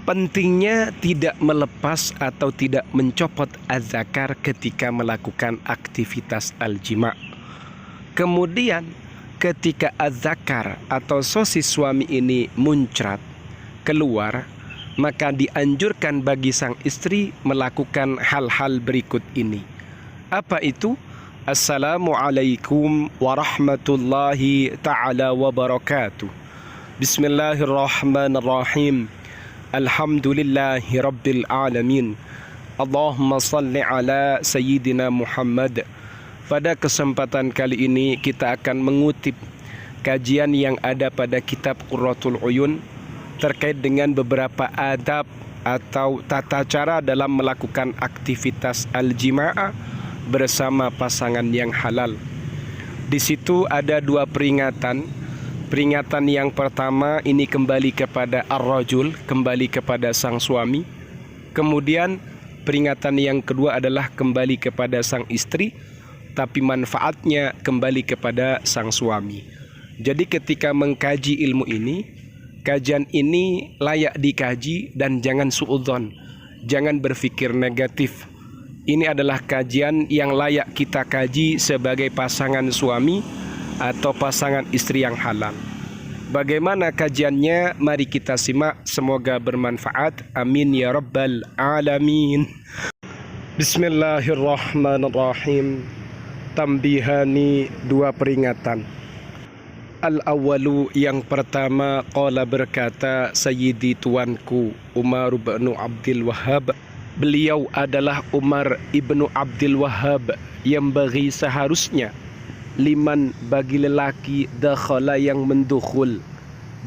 Pentingnya tidak melepas atau tidak mencopot az-zakar ketika melakukan aktivitas al-jima'. Kemudian ketika az-zakar atau sosis suami ini muncrat keluar, maka dianjurkan bagi sang istri melakukan hal-hal berikut ini. Apa itu? Assalamualaikum warahmatullahi ta'ala wabarakatuh. Bismillahirrahmanirrahim. Alhamdulillahi rabbil alamin. Allahumma salli ala Sayyidina Muhammad. Pada kesempatan kali ini kita akan mengutip kajian yang ada pada kitab Qurratul Uyun terkait dengan beberapa adab atau tata cara dalam melakukan aktivitas al-jima'ah bersama pasangan yang halal. Di situ ada dua peringatan. Peringatan yang pertama ini kembali kepada ar-rajul, kembali kepada sang suami. Kemudian peringatan yang kedua adalah kembali kepada sang istri, tapi manfaatnya kembali kepada sang suami. Jadi ketika mengkaji ilmu ini, kajian ini layak dikaji dan jangan suudzon, jangan berpikir negatif. Ini adalah kajian yang layak kita kaji sebagai pasangan suami atau pasangan istri yang halal. Bagaimana kajiannya? Mari kita simak, semoga bermanfaat. Amin ya rabbal alamin. Bismillahirrahmanirrahim. Tambihani, dua peringatan. Al-awwalu, yang pertama, qala berkata Sayyidi tuanku Umar bin Abdul Wahhab. Beliau adalah Umar ibnu Abdul Wahhab yang bagi seharusnya liman bagi lelaki dakhala yang mendukhul,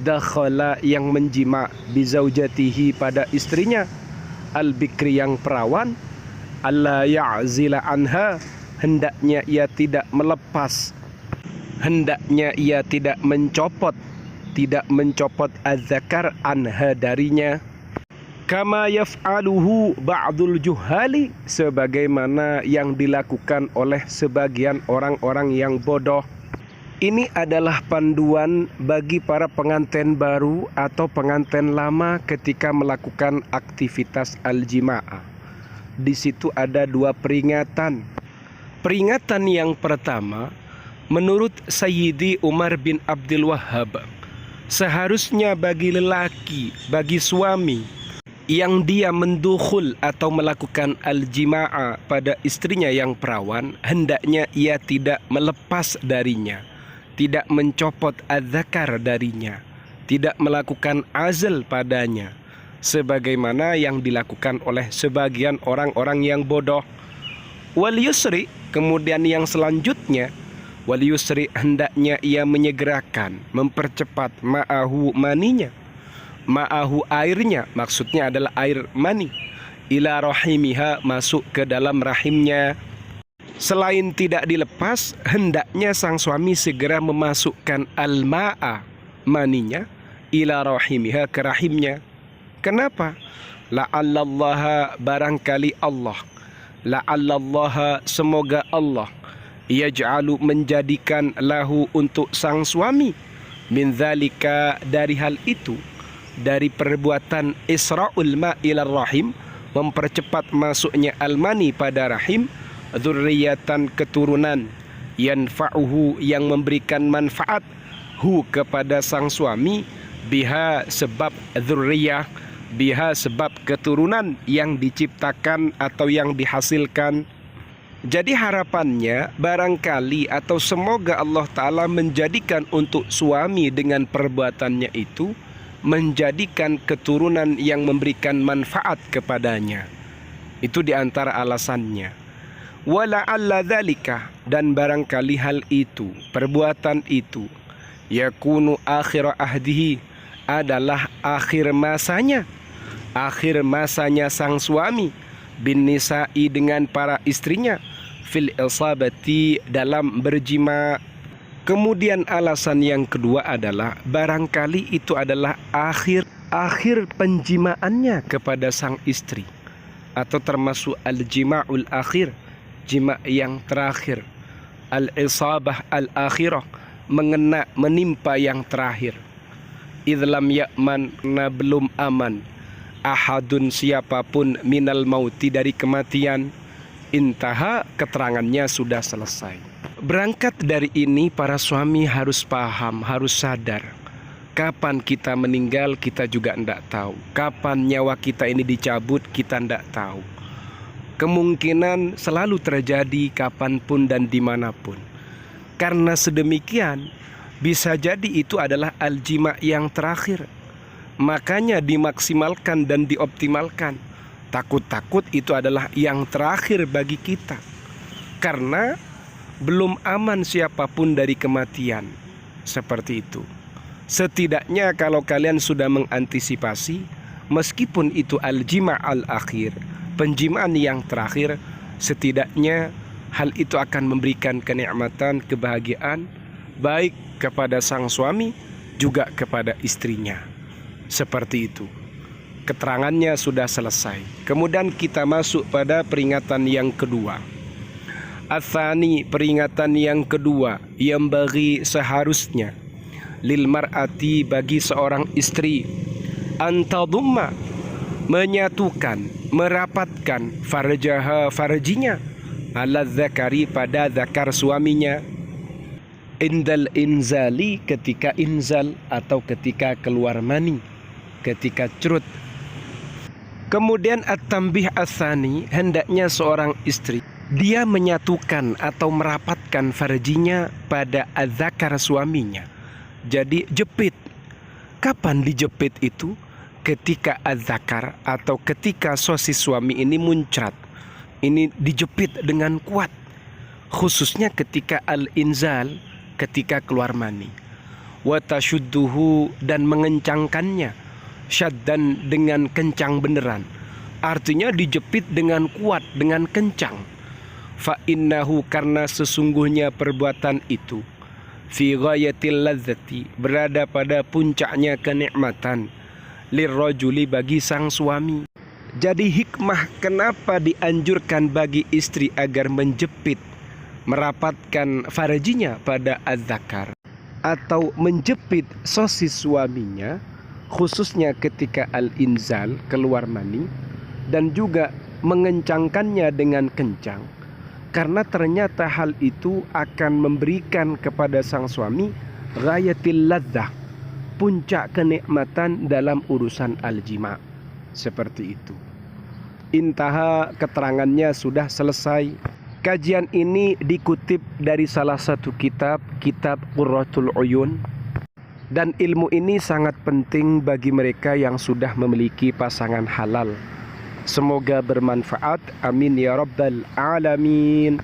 dakhala yang menjima bizaujatihi pada istrinya, al-bikri yang perawan, alla ya'zila anha, hendaknya ia tidak melepas, hendaknya ia tidak mencopot az-zakar anha darinya, kama yaf'aluhu ba'dul juhali, sebagaimana yang dilakukan oleh sebagian orang-orang yang bodoh. Ini adalah panduan bagi para pengantin baru atau pengantin lama ketika melakukan aktivitas al-jima'ah. Di situ ada dua peringatan. Peringatan yang pertama, menurut Sayyidi Umar bin Abdul Wahhab, seharusnya bagi lelaki, bagi suami yang dia mendukhul atau melakukan al-jima'ah pada istrinya yang perawan, hendaknya ia tidak melepas darinya, tidak mencopot az-zakar darinya, tidak melakukan azl padanya, sebagaimana yang dilakukan oleh sebagian orang-orang yang bodoh. Wal yusri, kemudian yang selanjutnya, wal yusri, hendaknya ia menyegerakan, mempercepat ma'ahu maninya, ma'ahu airnya, maksudnya adalah air mani, ila rahimiha, masuk ke dalam rahimnya. Selain tidak dilepas, hendaknya sang suami segera memasukkan al-ma'a, maninya, ila rahimiha, ke rahimnya. Kenapa? La'allallaha, barangkali Allah, la'allallaha, semoga Allah, yaj'alu, menjadikan, lahu, untuk sang suami, min dzalika, dari hal itu, dari perbuatan isra'ul ma' ila rahim, mempercepat masuknya al-mani pada rahim, dzurriyatan, keturunan, yanfa'uhu, yang memberikan manfaat, hu, kepada sang suami, biha, sebab dzurriyah, biha, sebab keturunan yang diciptakan atau yang dihasilkan. Jadi harapannya barangkali atau semoga Allah Ta'ala menjadikan untuk suami dengan perbuatannya itu menjadikan keturunan yang memberikan manfaat kepadanya. Itu diantara alasannya. Wala'alla dzalika, dan barangkali hal itu, perbuatan itu, yakunu akhir ahdihi, adalah akhir masanya sang suami, bin nisa'i, dengan para istrinya, fil isabati, dalam berjima. Kemudian alasan yang kedua adalah barangkali itu adalah akhir penjimaannya kepada sang istri, atau termasuk al-jima'ul akhir, jima' yang terakhir, al-isabah al-akhirah, menimpa yang terakhir. Idlam ya'man, na belum aman, ahadun siapapun minal mauti dari kematian, intaha keterangannya sudah selesai. Berangkat dari ini para suami harus paham, harus sadar. Kapan kita meninggal kita juga tidak tahu. Kapan nyawa kita ini dicabut kita tidak tahu. Kemungkinan selalu terjadi kapanpun dan dimanapun. Karena sedemikian, bisa jadi itu adalah al-jima' yang terakhir. Makanya dimaksimalkan dan dioptimalkan. Takut-takut itu adalah yang terakhir bagi kita. Karena belum aman siapapun dari kematian. Seperti itu. Setidaknya kalau kalian sudah mengantisipasi, meskipun itu al-jima' al-akhir, penjimaan yang terakhir, setidaknya hal itu akan memberikan kenikmatan, kebahagiaan, baik kepada sang suami, juga kepada istrinya. Seperti itu. Keterangannya sudah selesai. Kemudian kita masuk pada peringatan yang kedua. Atsani, peringatan yang kedua, yang bagi seharusnya lil mar'ati, bagi seorang istri, antadumma, menyatukan, merapatkan farjaha, farjinya, ala zakari, pada zakar suaminya, indal inzali, ketika inzal atau ketika keluar mani, ketika curut. Kemudian at-tambih atsani, hendaknya seorang istri dia menyatukan atau merapatkan farjinya pada az-zakar suaminya. Jadi jepit. Kapan dijepit itu? Ketika az-zakar atau ketika sosis suami ini muncrat. Ini dijepit dengan kuat. Khususnya ketika al-inzal, ketika keluar mani. Wa tashudduhu, dan mengencangkannya. Syaddan, dengan kencang beneran. Artinya dijepit dengan kuat, dengan kencang. Fa innahu, karena sesungguhnya perbuatan itu, fi ghayatil ladzati, berada pada puncaknya kenikmatan, lirrajuli, bagi sang suami. Jadi hikmah kenapa dianjurkan bagi istri agar menjepit, merapatkan farjinya pada az-zakar atau menjepit sosis suaminya, khususnya ketika al-inzal, keluar mani, dan juga mengencangkannya dengan kencang. Karena ternyata hal itu akan memberikan kepada sang suami ghayatil ladzah, puncak kenikmatan dalam urusan al-jima'. Seperti itu. Intaha, keterangannya sudah selesai. Kajian ini dikutip dari salah satu kitab, kitab Qurratul Uyun. Dan ilmu ini sangat penting bagi mereka yang sudah memiliki pasangan halal. Semoga bermanfaat. Amin ya rabbal alamin.